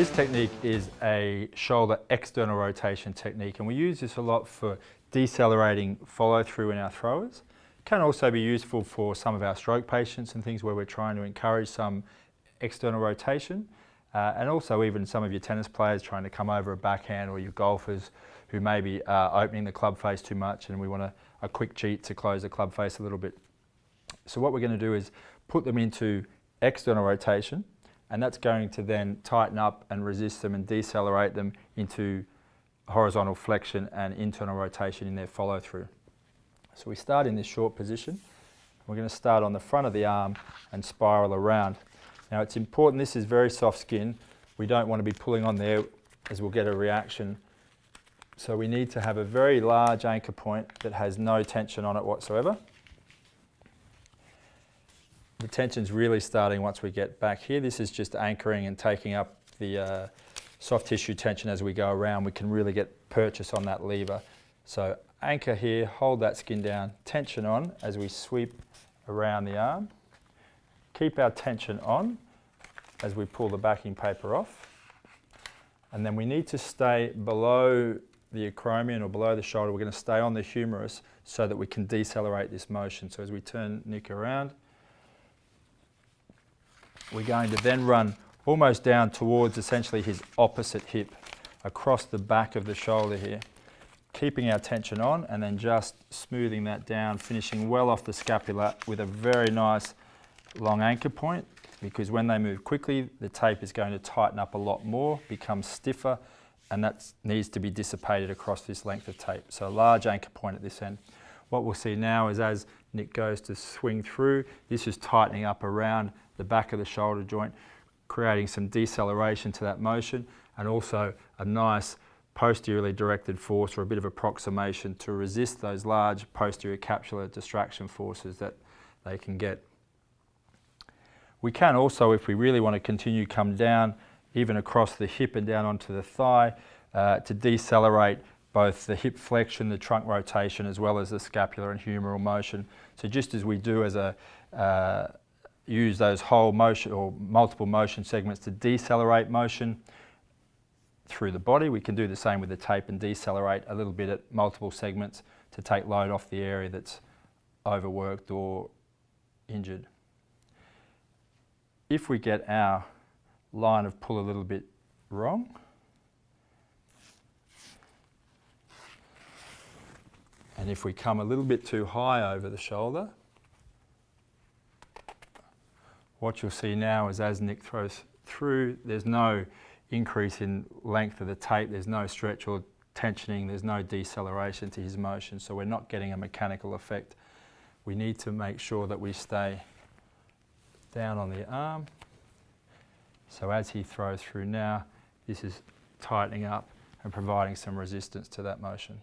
this technique is a shoulder external rotation technique, and we use this a lot for decelerating follow through in our throwers. It can also be useful for some of our stroke patients and things where we're trying to encourage some external rotation, and also even some of your tennis players trying to come over a backhand, or your golfers who may be opening the club face too much and we want a quick cheat to close the club face a little bit. So what we're going to do is put them into external rotation, and that's going to then tighten up and resist them and decelerate them into horizontal flexion and internal rotation in their follow through. So we start in this short position. We're going to start on the front of the arm and spiral around. Now it's important, this is very soft skin. We don't want to be pulling on there as we'll get a reaction. So we need to have a very large anchor point that has no tension on it whatsoever. The tension's really starting once we get back here. This is just anchoring and taking up the soft tissue tension as we go around. We can really get purchase on that lever. So anchor here, hold that skin down, tension on as we sweep around the arm. Keep our tension on as we pull the backing paper off. And then we need to stay below the acromion or below the shoulder. We're going to stay on the humerus so that we can decelerate this motion. So as we turn Nick around, we're going to then run almost down towards essentially his opposite hip, across the back of the shoulder here, keeping our tension on and then just smoothing that down, finishing well off the scapula with a very nice long anchor point, because when they move quickly, the tape is going to tighten up a lot more, become stiffer, and that needs to be dissipated across this length of tape. So a large anchor point at this end. What we'll see now is as Nick goes to swing through, this is tightening up around the back of the shoulder joint, creating some deceleration to that motion, and also a nice posteriorly directed force or a bit of approximation to resist those large posterior capsular distraction forces that they can get. We can also, if we really want to continue, come down even across the hip and down onto the thigh to decelerate both the hip flexion, the trunk rotation, as well as the scapular and humeral motion. So just as we do as a use those whole motion or multiple motion segments to decelerate motion through the body, we can do the same with the tape and decelerate a little bit at multiple segments to take load off the area that's overworked or injured. If we get our line of pull a little bit wrong, and if we come a little bit too high over the shoulder, what you'll see now is as Nick throws through, there's no increase in length of the tape, there's no stretch or tensioning, there's no deceleration to his motion, so we're not getting a mechanical effect. We need to make sure that we stay down on the arm. So as he throws through now, this is tightening up and providing some resistance to that motion.